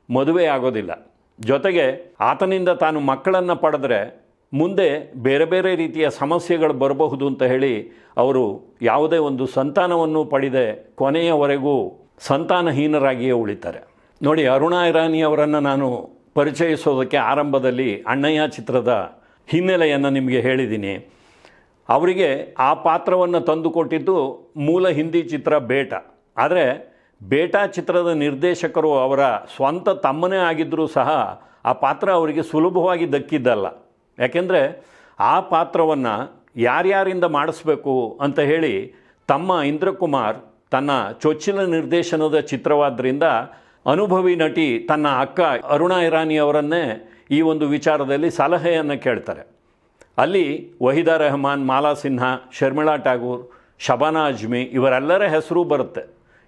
ಮದುವೆ ಆಗೋದಿಲ್ಲ. ಜೊತೆಗೆ ಆತನಿಂದ ತಾನು ಮಕ್ಕಳನ್ನು ಪಡೆದರೆ ಮುಂದೆ ಬೇರೆ ಬೇರೆ ರೀತಿಯ ಸಮಸ್ಯೆಗಳು ಬರಬಹುದು ಅಂತ ಹೇಳಿ ಅವರು ಯಾವುದೇ ಒಂದು ಸಂತಾನವನ್ನು ಪಡೆದೆ ಕೊನೆಯವರೆಗೂ ಸಂತಾನಹೀನರಾಗಿಯೇ ಉಳಿತಾರೆ. ನೋಡಿ, ಅರುಣಾ ಇರಾನಿ ಅವರನ್ನು ನಾನು ಪರಿಚಯಿಸೋದಕ್ಕೆ ಆರಂಭದಲ್ಲಿ ಅಣ್ಣಯ್ಯ ಚಿತ್ರದ ಹಿನ್ನೆಲೆಯನ್ನು ನಿಮಗೆ ಹೇಳಿದ್ದೀನಿ. ಅವರಿಗೆ ಆ ಪಾತ್ರವನ್ನು ತಂದುಕೊಟ್ಟಿದ್ದು ಮೂಲ ಹಿಂದಿ ಚಿತ್ರ ಬೇಟಾ. ಆದರೆ ಬೇಟಾ ಚಿತ್ರದ ನಿರ್ದೇಶಕರು ಅವರ ಸ್ವಂತ ತಮ್ಮನೇ ಆಗಿದ್ದರೂ ಸಹ ಆ ಪಾತ್ರ ಅವರಿಗೆ ಸುಲಭವಾಗಿ ದಕ್ಕಿದ್ದಲ್ಲ. ಯಾಕೆಂದರೆ ಆ ಪಾತ್ರವನ್ನು ಯಾರ್ಯಾರಿಂದ ಮಾಡಿಸ್ಬೇಕು ಅಂತ ಹೇಳಿ ತಮ್ಮ ಇಂದ್ರಕುಮಾರ್ ತನ್ನ ಚೊಚ್ಚಿಲ ನಿರ್ದೇಶನದ ಚಿತ್ರವಾದ್ದರಿಂದ ಅನುಭವಿ ನಟಿ ತನ್ನ ಅಕ್ಕ ಅರುಣಾ ಇರಾನಿ ಅವರನ್ನೇ ಈ ಒಂದು ವಿಚಾರದಲ್ಲಿ ಸಲಹೆಯನ್ನು ಕೇಳ್ತಾರೆ. ಅಲ್ಲಿ ವಹೀದಾ ರೆಹಮಾನ್, ಮಾಲಾ ಸಿನ್ಹಾ, ಶರ್ಮಿಳಾ ಠಾಗೂರ್, ಶಬಾನಾ ಅಜ್ಮಿ ಇವರೆಲ್ಲರ ಹೆಸರು ಬರುತ್ತೆ.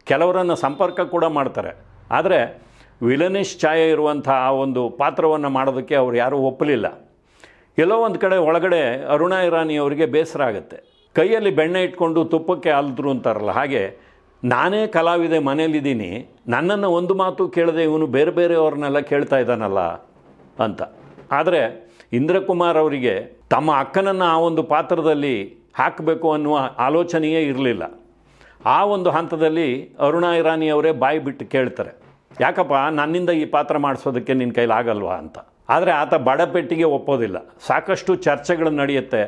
ಕೆಲವರನ್ನು ಸಂಪರ್ಕ ಕೂಡ ಮಾಡ್ತಾರೆ. ಆದರೆ ವಿಲನಿಶ್ ಛಾಯೆ ಇರುವಂಥ ಆ ಒಂದು ಪಾತ್ರವನ್ನು ಮಾಡೋದಕ್ಕೆ ಅವರು ಯಾರೂ ಒಪ್ಪಲಿಲ್ಲ. ಎಲ್ಲೋ ಒಂದು ಕಡೆ ಒಳಗಡೆ ಅರುಣಾ ಇರಾನಿ ಅವರಿಗೆ ಬೇಸರ ಆಗುತ್ತೆ. ಕೈಯಲ್ಲಿ ಬೆಣ್ಣೆ ಇಟ್ಕೊಂಡು ತುಪ್ಪಕ್ಕೆ ಆಲ್ದ್ರು ಅಂತಾರಲ್ಲ, ಹಾಗೆ ನಾನೇ ಕಲಾವಿದೆ, ಮನೇಲಿದ್ದೀನಿ, ನನ್ನನ್ನು ಒಂದು ಮಾತು ಕೇಳದೆ ಇವನು ಬೇರೆ ಬೇರೆಯವ್ರನ್ನೆಲ್ಲ ಕೇಳ್ತಾ ಇದ್ದಾನಲ್ಲ ಅಂತ. ಆದರೆ ಇಂದ್ರಕುಮಾರ್ ಅವರಿಗೆ ತಮ್ಮ ಅಕ್ಕನನ್ನು ಆ ಒಂದು ಪಾತ್ರದಲ್ಲಿ ಹಾಕಬೇಕು ಅನ್ನುವ ಆಲೋಚನೆಯೇ ಇರಲಿಲ್ಲ. ಆ ಒಂದು ಹಂತದಲ್ಲಿ ಅರುಣಾ ಇರಾನಿ ಅವರೇ ಬಾಯಿ ಬಿಟ್ಟು ಕೇಳ್ತಾರೆ, ಯಾಕಪ್ಪ ನನ್ನಿಂದ ಈ ಪಾತ್ರ ಮಾಡಿಸೋದಕ್ಕೆ ನಿನ್ನ ಕೈಲಾಗಲ್ವಾ ಅಂತ. ಆದರೆ ಆತ ಬಡಪೆಟ್ಟಿಗೆ ಒಪ್ಪೋದಿಲ್ಲ. ಸಾಕಷ್ಟು ಚರ್ಚೆಗಳು ನಡೆಯುತ್ತೆ.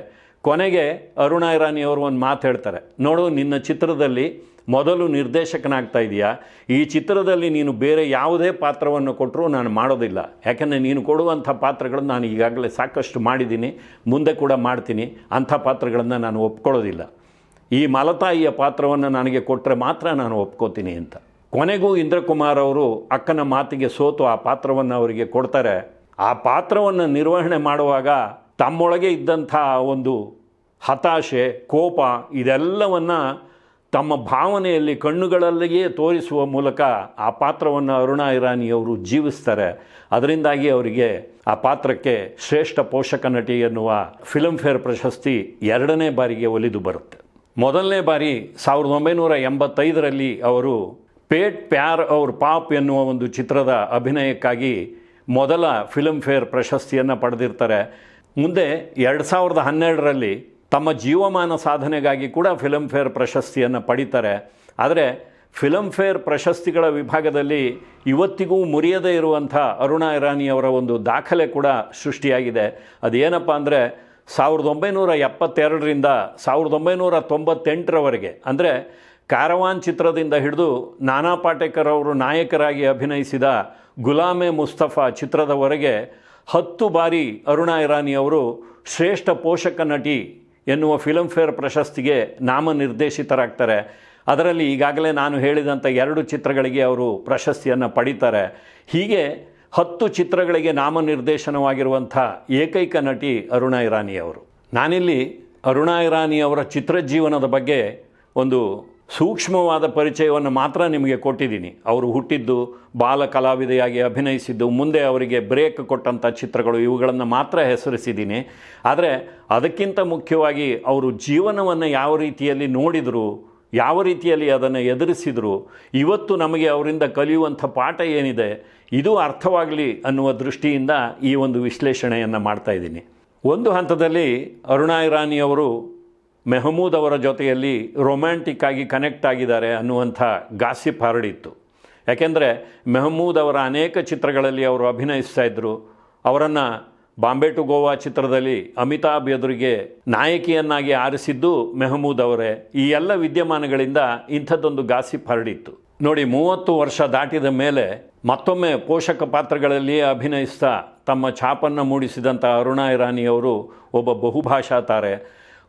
ಕೊನೆಗೆ ಅರುಣಾ ಇರಾನಿ ಅವರು ಒಂದು ಮಾತು ಹೇಳ್ತಾರೆ, ನೋಡು, ನಿನ್ನ ಚಿತ್ರದಲ್ಲಿ ಮೊದಲು ನಿರ್ದೇಶಕನಾಗ್ತಾ ಇದೆಯಾ, ಈ ಚಿತ್ರದಲ್ಲಿ ನೀನು ಬೇರೆ ಯಾವುದೇ ಪಾತ್ರವನ್ನು ಕೊಟ್ಟರೂ ನಾನು ಮಾಡೋದಿಲ್ಲ. ಯಾಕೆಂದರೆ ನೀನು ಕೊಡುವಂಥ ಪಾತ್ರಗಳನ್ನು ನಾನು ಈಗಾಗಲೇ ಸಾಕಷ್ಟು ಮಾಡಿದ್ದೀನಿ, ಮುಂದೆ ಕೂಡ ಮಾಡ್ತೀನಿ. ಅಂಥ ಪಾತ್ರಗಳನ್ನು ನಾನು ಒಪ್ಕೊಳ್ಳೋದಿಲ್ಲ. ಈ ಮಲತಾಯಿಯ ಪಾತ್ರವನ್ನು ನನಗೆ ಕೊಟ್ಟರೆ ಮಾತ್ರ ನಾನು ಒಪ್ಕೋತೀನಿ ಅಂತ. ಕೊನೆಗೂ ಇಂದ್ರಕುಮಾರ್ ಅವರು ಅಕ್ಕನ ಮಾತಿಗೆ ಸೋತು ಆ ಪಾತ್ರವನ್ನು ಅವರಿಗೆ ಕೊಡ್ತಾರೆ. ಆ ಪಾತ್ರವನ್ನು ನಿರ್ವಹಣೆ ಮಾಡುವಾಗ ತಮ್ಮೊಳಗೆ ಇದ್ದಂಥ ಒಂದು ಹತಾಶೆ, ಕೋಪ ಇದೆಲ್ಲವನ್ನು ತಮ್ಮ ಭಾವನೆಯಲ್ಲಿ ಕಣ್ಣುಗಳಲ್ಲಿಯೇ ತೋರಿಸುವ ಮೂಲಕ ಆ ಪಾತ್ರವನ್ನು ಅರುಣಾ ಇರಾನಿಯವರು ಜೀವಿಸ್ತಾರೆ. ಅದರಿಂದಾಗಿ ಅವರಿಗೆ ಆ ಪಾತ್ರಕ್ಕೆ ಶ್ರೇಷ್ಠ ಪೋಷಕ ನಟಿ ಎನ್ನುವ ಫಿಲ್ಮ್ಫೇರ್ ಪ್ರಶಸ್ತಿ 2ನೇ ಬಾರಿಗೆ ಒಲಿದು ಬರುತ್ತೆ. ಮೊದಲನೇ ಬಾರಿ 1985ರಲ್ಲಿ ಅವರು ಪೇಟ್ ಪ್ಯಾರ್ ಔರ್ ಪಾಪ್ ಎನ್ನುವ ಒಂದು ಚಿತ್ರದ ಅಭಿನಯಕ್ಕಾಗಿ ಮೊದಲ ಫಿಲ್ಮ್ಫೇರ್ ಪ್ರಶಸ್ತಿಯನ್ನು ಪಡೆದಿರ್ತಾರೆ. ಮುಂದೆ 2012ರಲ್ಲಿ ತಮ್ಮ ಜೀವಮಾನ ಸಾಧನೆಗಾಗಿ ಕೂಡ ಫಿಲ್ಮ್ಫೇರ್ ಪ್ರಶಸ್ತಿಯನ್ನು ಪಡೀತಾರೆ. ಆದರೆ ಫಿಲ್ಮ್ಫೇರ್ ಪ್ರಶಸ್ತಿಗಳ ವಿಭಾಗದಲ್ಲಿ ಇವತ್ತಿಗೂ ಮುರಿಯದೇ ಇರುವಂಥ ಅರುಣಾ ಇರಾನಿಯವರ ಒಂದು ದಾಖಲೆ ಕೂಡ ಸೃಷ್ಟಿಯಾಗಿದೆ. ಅದೇನಪ್ಪ ಅಂದರೆ 1972ರಿಂದ 1998ರವರೆಗೆ, ಅಂದರೆ ಕ್ಯಾರವಾನ್ ಚಿತ್ರದಿಂದ ಹಿಡಿದು ನಾನಾ ಪಾಟೇಕರ್ ಅವರು ನಾಯಕರಾಗಿ ಅಭಿನಯಿಸಿದ ಗುಲಾಮೆ ಮುಸ್ತಫಾ ಚಿತ್ರದವರೆಗೆ 10 ಬಾರಿ ಅರುಣಾ ಇರಾನಿಯವರು ಶ್ರೇಷ್ಠ ಪೋಷಕ ನಟಿ ಎನ್ನುವ ಫಿಲ್ಮ್ಫೇರ್ ಪ್ರಶಸ್ತಿಗೆ ನಾಮನಿರ್ದೇಶಿತರಾಗ್ತಾರೆ. ಅದರಲ್ಲಿ ಈಗಾಗಲೇ ನಾನು ಹೇಳಿದಂಥ 2 ಚಿತ್ರಗಳಿಗೆ ಅವರು ಪ್ರಶಸ್ತಿಯನ್ನು ಪಡೀತಾರೆ. ಹೀಗೆ 10 ಚಿತ್ರಗಳಿಗೆ ನಾಮನಿರ್ದೇಶನವಾಗಿರುವಂಥ ಏಕೈಕ ನಟಿ ಅರುಣಾ ಇರಾನಿಯವರು. ನಾನಿಲ್ಲಿ ಅರುಣಾ ಇರಾನಿಯವರ ಚಿತ್ರಜೀವನದ ಬಗ್ಗೆ ಒಂದು ಸೂಕ್ಷ್ಮವಾದ ಪರಿಚಯವನ್ನು ಮಾತ್ರ ನಿಮಗೆ ಕೊಟ್ಟಿದ್ದೀನಿ. ಅವರು ಹುಟ್ಟಿದ್ದು, ಬಾಲ ಕಲಾವಿದೆಯಾಗಿ ಅಭಿನಯಿಸಿದ್ದು, ಮುಂದೆ ಅವರಿಗೆ ಬ್ರೇಕ್ ಕೊಟ್ಟಂಥ ಚಿತ್ರಗಳು, ಇವುಗಳನ್ನು ಮಾತ್ರ ಹೆಸರಿಸಿದ್ದೀನಿ. ಆದರೆ ಅದಕ್ಕಿಂತ ಮುಖ್ಯವಾಗಿ ಅವರು ಜೀವನವನ್ನು ಯಾವ ರೀತಿಯಲ್ಲಿ ನೋಡಿದರು, ಯಾವ ರೀತಿಯಲ್ಲಿ ಅದನ್ನು ಎದುರಿಸಿದರು, ಇವತ್ತು ನಮಗೆ ಅವರಿಂದ ಕಲಿಯುವಂಥ ಪಾಠ ಏನಿದೆ ಇದು ಅರ್ಥವಾಗಲಿ ಅನ್ನುವ ದೃಷ್ಟಿಯಿಂದ ಈ ಒಂದು ವಿಶ್ಲೇಷಣೆಯನ್ನು ಮಾಡ್ತಾಯಿದ್ದೀನಿ. ಒಂದು ಹಂತದಲ್ಲಿ ಅರುಣಾ ಇರಾನಿಯವರು ಮೆಹಮೂದ್ ಅವರ ಜೊತೆಯಲ್ಲಿ ರೊಮ್ಯಾಂಟಿಕ್ ಆಗಿ ಕನೆಕ್ಟ್ ಆಗಿದ್ದಾರೆ ಅನ್ನುವಂಥ ಗಾಸಿಪ್ ಹರಡಿತ್ತು. ಯಾಕೆಂದರೆ ಮೆಹಮೂದ್ ಅವರ ಅನೇಕ ಚಿತ್ರಗಳಲ್ಲಿ ಅವರು ಅಭಿನಯಿಸ್ತಾ ಇದ್ದರು. ಅವರನ್ನು ಬಾಂಬೆ ಟು ಗೋವಾ ಚಿತ್ರದಲ್ಲಿ ಅಮಿತಾಬ್ ಎದುರಿಗೆ ನಾಯಕಿಯನ್ನಾಗಿ ಆರಿಸಿದ್ದು ಮೆಹಮೂದ್ ಅವರೇ. ಈ ಎಲ್ಲ ವಿದ್ಯಮಾನಗಳಿಂದ ಇಂಥದ್ದೊಂದು ಗಾಸಿಪ್ ಹರಡಿತ್ತು. ನೋಡಿ, 30 ವರ್ಷ ದಾಟಿದ ಮೇಲೆ ಮತ್ತೊಮ್ಮೆ ಪೋಷಕ ಪಾತ್ರಗಳಲ್ಲಿಯೇ ಅಭಿನಯಿಸ್ತಾ ತಮ್ಮ ಛಾಪನ್ನು ಮೂಡಿಸಿದಂಥ ಅರುಣಾ ಇರಾನಿಯವರು ಒಬ್ಬ ಬಹುಭಾಷಾ ತಾರೆ.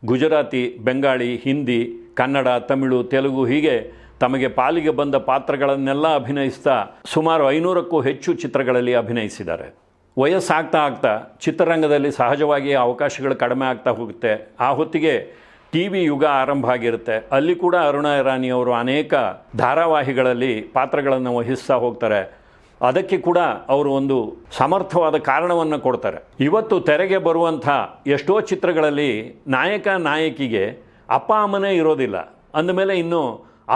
ಗುಜರಾತಿ, ಬೆಂಗಾಳಿ, ಹಿಂದಿ, ಕನ್ನಡ, ತಮಿಳು, ತೆಲುಗು ಹೀಗೆ ತಮಗೆ ಪಾಲಿಗೆ ಬಂದ ಪಾತ್ರಗಳನ್ನೆಲ್ಲ ಅಭಿನಯಿಸ್ತಾ ಸುಮಾರು 500ಕ್ಕೂ ಹೆಚ್ಚು ಚಿತ್ರಗಳಲ್ಲಿ ಅಭಿನಯಿಸಿದ್ದಾರೆ. ವಯಸ್ಸಾಗ್ತಾ ಆಗ್ತಾ ಚಿತ್ರರಂಗದಲ್ಲಿ ಸಹಜವಾಗಿ ಅವಕಾಶಗಳು ಕಡಿಮೆ ಆಗ್ತಾ ಹೋಗುತ್ತೆ. ಆ ಹೊತ್ತಿಗೆ TV ಯುಗ ಆರಂಭ ಆಗಿರುತ್ತೆ. ಅಲ್ಲಿ ಕೂಡ ಅರುಣಾ ಇರಾನಿಯವರು ಅನೇಕ ಧಾರಾವಾಹಿಗಳಲ್ಲಿ ಪಾತ್ರಗಳನ್ನು ವಹಿಸ್ತಾ ಹೋಗ್ತಾರೆ. ಅದಕ್ಕೆ ಕೂಡ ಅವರು ಒಂದು ಸಮರ್ಥವಾದ ಕಾರಣವನ್ನು ಕೊಡ್ತಾರೆ. ಇವತ್ತು ತೆರೆಗೆ ಬರುವಂಥ ಎಷ್ಟೋ ಚಿತ್ರಗಳಲ್ಲಿ ನಾಯಕ ನಾಯಕಿಗೆ ಅಪ್ಪ ಅಮ್ಮನೇ ಇರೋದಿಲ್ಲ. ಅಂದಮೇಲೆ ಇನ್ನು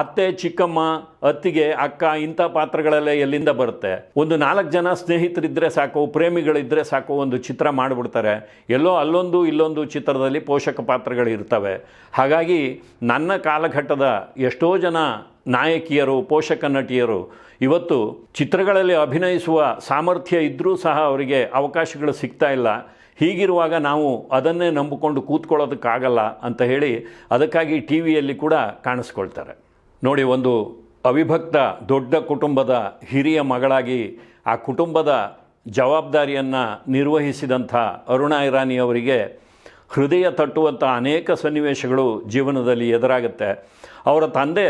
ಅತ್ತೆ, ಚಿಕ್ಕಮ್ಮ, ಅತ್ತಿಗೆ, ಅಕ್ಕ ಇಂಥ ಪಾತ್ರಗಳೆಲ್ಲ ಎಲ್ಲಿಂದ ಬರುತ್ತೆ? ಒಂದು 4 ಜನ ಸ್ನೇಹಿತರಿದ್ದರೆ ಸಾಕು, ಪ್ರೇಮಿಗಳಿದ್ದರೆ ಸಾಕು, ಒಂದು ಚಿತ್ರ ಮಾಡಿಬಿಡ್ತಾರೆ. ಎಲ್ಲೋ ಅಲ್ಲೊಂದು ಇಲ್ಲೊಂದು ಚಿತ್ರದಲ್ಲಿ ಪೋಷಕ ಪಾತ್ರಗಳು ಇರ್ತವೆ. ಹಾಗಾಗಿ ನನ್ನ ಕಾಲಘಟ್ಟದ ಎಷ್ಟೋ ಜನ ನಾಯಕಿಯರು, ಪೋಷಕ ನಟಿಯರು ಇವತ್ತು ಚಿತ್ರಗಳಲ್ಲಿ ಅಭಿನಯಿಸುವ ಸಾಮರ್ಥ್ಯ ಇದ್ದರೂ ಸಹ ಅವರಿಗೆ ಅವಕಾಶಗಳು ಸಿಗ್ತಾ ಇಲ್ಲ. ಹೀಗಿರುವಾಗ ನಾವು ಅದನ್ನೇ ನಂಬಿಕೊಂಡು ಕೂತ್ಕೊಳ್ಳೋದಕ್ಕಾಗಲ್ಲ ಅಂತ ಹೇಳಿ ಅದಕ್ಕಾಗಿ TV ಯಲ್ಲಿ ಕೂಡ ಕಾಣಿಸ್ಕೊಳ್ತಾರೆ. ನೋಡಿ, ಒಂದು ಅವಿಭಕ್ತ ದೊಡ್ಡ ಕುಟುಂಬದ ಹಿರಿಯ ಮಗಳಾಗಿ ಆ ಕುಟುಂಬದ ಜವಾಬ್ದಾರಿಯನ್ನು ನಿರ್ವಹಿಸಿದಂಥ ಅರುಣಾ ಇರಾನಿಯವರಿಗೆ ಹೃದಯ ತಟ್ಟುವಂಥ ಅನೇಕ ಸನ್ನಿವೇಶಗಳು ಜೀವನದಲ್ಲಿ ಎದುರಾಗುತ್ತೆ. ಅವರ ತಂದೆ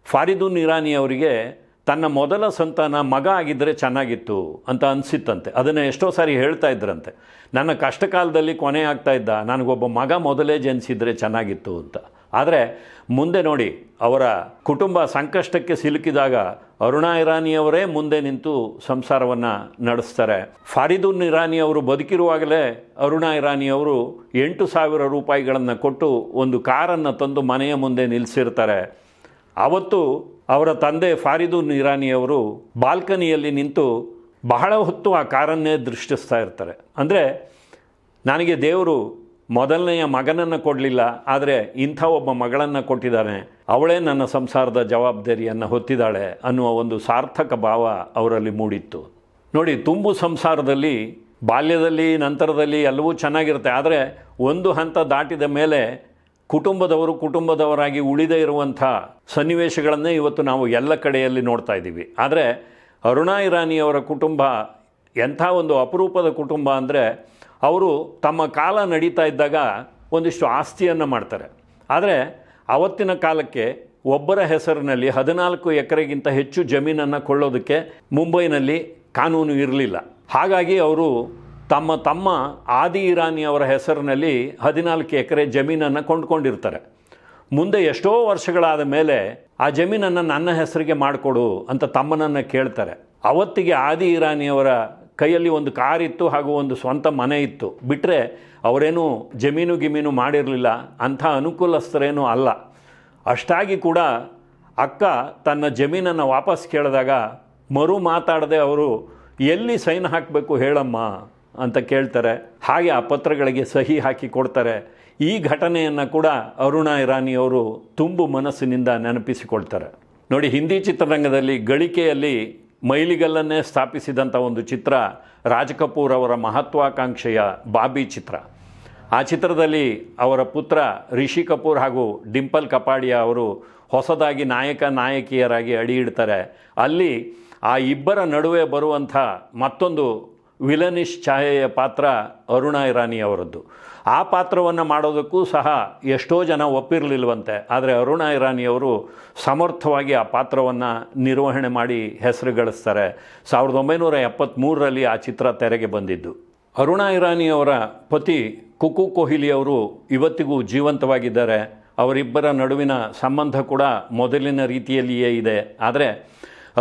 ಫಾರಿದುನ್ ಇರಾನಿ ಅವರಿಗೆ ತನ್ನ ಮೊದಲ ಸಂತಾನ ಮಗ ಆಗಿದ್ದರೆ ಚೆನ್ನಾಗಿತ್ತು ಅಂತ ಅನಿಸಿತ್ತಂತೆ. ಅದನ್ನು ಎಷ್ಟೋ ಸಾರಿ ಹೇಳ್ತಾ ಇದ್ರಂತೆ, ನನ್ನ ಕಷ್ಟ ಕಾಲದಲ್ಲಿ ಕೊನೆ ಆಗ್ತಾ ಇದ್ದ, ನನಗೊಬ್ಬ ಮಗ ಮೊದಲೇ ಜನಿಸಿದರೆ ಚೆನ್ನಾಗಿತ್ತು ಅಂತ. ಆದರೆ ಮುಂದೆ ನೋಡಿ, ಅವರ ಕುಟುಂಬ ಸಂಕಷ್ಟಕ್ಕೆ ಸಿಲುಕಿದಾಗ ಅರುಣಾ ಇರಾನಿಯವರೇ ಮುಂದೆ ನಿಂತು ಸಂಸಾರವನ್ನು ನಡೆಸ್ತಾರೆ. ಫಾರಿದುನ್ ಇರಾನಿ ಅವರು ಬದುಕಿರುವಾಗಲೇ ಅರುಣಾ ಇರಾನಿಯವರು 8,000 ರೂಪಾಯಿಗಳನ್ನು ಕೊಟ್ಟು ಒಂದು ಕಾರನ್ನು ತಂದು ಮನೆಯ ಮುಂದೆ ನಿಲ್ಲಿಸಿರ್ತಾರೆ. ಆವತ್ತು ಅವರ ತಂದೆ ಫಾರಿದುನ್ ಇರಾನಿಯವರು ಬಾಲ್ಕನಿಯಲ್ಲಿ ನಿಂತು ಬಹಳ ಹೊತ್ತು ಆ ಕಾರನ್ನೇ ದೃಷ್ಟಿಸ್ತಾ ಇರ್ತಾರೆ. ಅಂದರೆ ನನಗೆ ದೇವರು ಮೊದಲನೆಯ ಮಗನನ್ನು ಕೊಡಲಿಲ್ಲ, ಆದರೆ ಇಂಥ ಒಬ್ಬ ಮಗಳನ್ನು ಕೊಟ್ಟಿದ್ದಾನೆ, ಅವಳೇ ನನ್ನ ಸಂಸಾರದ ಜವಾಬ್ದಾರಿಯನ್ನು ಹೊತ್ತಿದ್ದಾಳೆ ಅನ್ನುವ ಒಂದು ಸಾರ್ಥಕ ಭಾವ ಅವರಲ್ಲಿ ಮೂಡಿತ್ತು. ನೋಡಿ, ತುಂಬು ಸಂಸಾರದಲ್ಲಿ ಬಾಲ್ಯದಲ್ಲಿ ನಂತರದಲ್ಲಿ ಎಲ್ಲವೂ ಚೆನ್ನಾಗಿರುತ್ತೆ. ಆದರೆ ಒಂದು ಹಂತ ದಾಟಿದ ಮೇಲೆ ಕುಟುಂಬದವರಾಗಿ ಉಳಿದೇ ಇರುವಂಥ ಸನ್ನಿವೇಶಗಳನ್ನೇ ಇವತ್ತು ನಾವು ಎಲ್ಲ ಕಡೆಯಲ್ಲಿ ನೋಡ್ತಾ ಇದ್ದೀವಿ. ಆದರೆ ಅರುಣಾ ಇರಾನಿಯವರ ಕುಟುಂಬ ಎಂಥ ಒಂದು ಅಪರೂಪದ ಕುಟುಂಬ ಅಂದರೆ, ಅವರು ತಮ್ಮ ಕಾಲ ನಡೀತಾ ಇದ್ದಾಗ ಒಂದಿಷ್ಟು ಆಸ್ತಿಯನ್ನು ಮಾಡ್ತಾರೆ. ಆದರೆ ಆವತ್ತಿನ ಕಾಲಕ್ಕೆ ಒಬ್ಬರ ಹೆಸರಿನಲ್ಲಿ 14 ಎಕರೆಗಿಂತ ಹೆಚ್ಚು ಜಮೀನನ್ನು ಕೊಳ್ಳೋದಕ್ಕೆ ಮುಂಬೈನಲ್ಲಿ ಕಾನೂನು ಇರಲಿಲ್ಲ. ಹಾಗಾಗಿ ಅವರು ತಮ್ಮ ಆದಿ ಇರಾನಿಯವರ ಹೆಸರಿನಲ್ಲಿ 14 ಎಕರೆ ಜಮೀನನ್ನು ಕೊಂಡ್ಕೊಂಡಿರ್ತಾರೆ. ಮುಂದೆ ಎಷ್ಟೋ ವರ್ಷಗಳಾದ ಮೇಲೆ ಆ ಜಮೀನನ್ನು ನನ್ನ ಹೆಸರಿಗೆ ಮಾಡಿಕೊಡು ಅಂತ ತಮ್ಮನನ್ನು ಕೇಳ್ತಾರೆ. ಅವತ್ತಿಗೆ ಆದಿ ಇರಾನಿಯವರ ಕೈಯಲ್ಲಿ ಒಂದು ಕಾರಿತ್ತು ಹಾಗೂ ಒಂದು ಸ್ವಂತ ಮನೆ ಇತ್ತು. ಬಿಟ್ಟರೆ ಅವರೇನು ಜಮೀನು ಮಾಡಿರಲಿಲ್ಲ, ಅಂಥ ಅನುಕೂಲಸ್ಥರೇನೂ ಅಲ್ಲ. ಅಷ್ಟಾಗಿ ಕೂಡ ಅಕ್ಕ ತನ್ನ ಜಮೀನನ್ನು ವಾಪಸ್ ಕೇಳಿದಾಗ ಮರು ಮಾತಾಡದೆ ಅವರು ಎಲ್ಲಿ ಸೈನ್ ಹಾಕಬೇಕು ಹೇಳಮ್ಮ ಅಂತ ಕೇಳ್ತಾರೆ. ಹಾಗೆ ಆ ಪತ್ರಗಳಿಗೆ ಸಹಿ ಹಾಕಿ ಕೊಡ್ತಾರೆ. ಈ ಘಟನೆಯನ್ನು ಕೂಡ ಅರುಣಾ ಇರಾನಿಯವರು ತುಂಬು ಮನಸ್ಸಿನಿಂದ ನೆನಪಿಸಿಕೊಳ್ತಾರೆ. ನೋಡಿ, ಹಿಂದಿ ಚಿತ್ರರಂಗದಲ್ಲಿ ಗಳಿಕೆಯಲ್ಲಿ ಮೈಲಿಗಲ್ಲನ್ನೇ ಸ್ಥಾಪಿಸಿದಂಥ ಒಂದು ಚಿತ್ರ ರಾಜ್ ಕಪೂರ್ ಅವರ ಮಹತ್ವಾಕಾಂಕ್ಷೆಯ ಬಾಬಿ ಚಿತ್ರ. ಆ ಚಿತ್ರದಲ್ಲಿ ಅವರ ಪುತ್ರ ರಿಷಿ ಕಪೂರ್ ಹಾಗೂ ಡಿಂಪಲ್ ಕಪಾಡಿಯಾ ಅವರು ಹೊಸದಾಗಿ ನಾಯಕಿಯರಾಗಿ ಅಡಿ ಇಡ್ತಾರೆ. ಅಲ್ಲಿ ಆ ಇಬ್ಬರ ನಡುವೆ ಬರುವಂಥ ಮತ್ತೊಂದು ವಿಲನಿಶ್ ಛಾಯೆಯ ಪಾತ್ರ ಅರುಣಾ ಇರಾನಿ ಅವರದ್ದು. ಆ ಪಾತ್ರವನ್ನು ಮಾಡೋದಕ್ಕೂ ಸಹ ಎಷ್ಟೋ ಜನ ಒಪ್ಪಿರಲಿಲ್ವಂತೆ. ಆದರೆ ಅರುಣಾ ಇರಾನಿಯವರು ಸಮರ್ಥವಾಗಿ ಆ ಪಾತ್ರವನ್ನು ನಿರ್ವಹಣೆ ಮಾಡಿ ಹೆಸರು ಗಳಿಸ್ತಾರೆ. 1973ರಲ್ಲಿ ಆ ಚಿತ್ರ ತೆರೆಗೆ ಬಂದಿದ್ದು. ಅರುಣಾ ಇರಾನಿಯವರ ಪತಿ ಕುಕು ಕೊಹ್ಲಿ ಅವರು ಇವತ್ತಿಗೂ ಜೀವಂತವಾಗಿದ್ದಾರೆ. ಅವರಿಬ್ಬರ ನಡುವಿನ ಸಂಬಂಧ ಕೂಡ ಮೊದಲಿನ ರೀತಿಯಲ್ಲಿಯೇ ಇದೆ. ಆದರೆ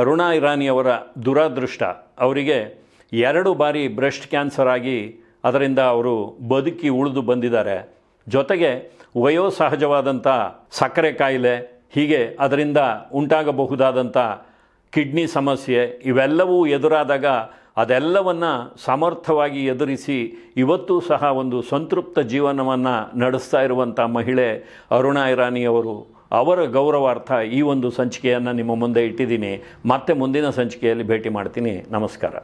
ಅರುಣಾ ಇರಾನಿಯವರ ದುರಾದೃಷ್ಟ, ಅವರಿಗೆ 2 ಬಾರಿ ಬ್ರೆಸ್ಟ್ ಕ್ಯಾನ್ಸರ್ ಆಗಿ ಅದರಿಂದ ಅವರು ಬದುಕಿ ಉಳಿದು ಬಂದಿದ್ದಾರೆ. ಜೊತೆಗೆ ವಯೋಸಹಜವಾದಂಥ ಸಕ್ಕರೆ ಕಾಯಿಲೆ, ಹೀಗೆ ಅದರಿಂದ ಉಂಟಾಗಬಹುದಾದಂಥ ಕಿಡ್ನಿ ಸಮಸ್ಯೆ ಇವೆಲ್ಲವೂ ಎದುರಾದಾಗ ಅದೆಲ್ಲವನ್ನು ಸಮರ್ಥವಾಗಿ ಎದುರಿಸಿ ಇವತ್ತೂ ಸಹ ಒಂದು ಸಂತೃಪ್ತ ಜೀವನವನ್ನು ನಡೆಸ್ತಾ ಇರುವಂಥ ಮಹಿಳೆ ಅರುಣಾ ಇರಾನಿಯವರು. ಅವರ ಗೌರವಾರ್ಥ ಈ ಒಂದು ಸಂಚಿಕೆಯನ್ನು ನಿಮ್ಮ ಮುಂದೆ ಇಟ್ಟಿದ್ದೀನಿ. ಮತ್ತೆ ಮುಂದಿನ ಸಂಚಿಕೆಯಲ್ಲಿ ಭೇಟಿ ಮಾಡ್ತೀನಿ. ನಮಸ್ಕಾರ.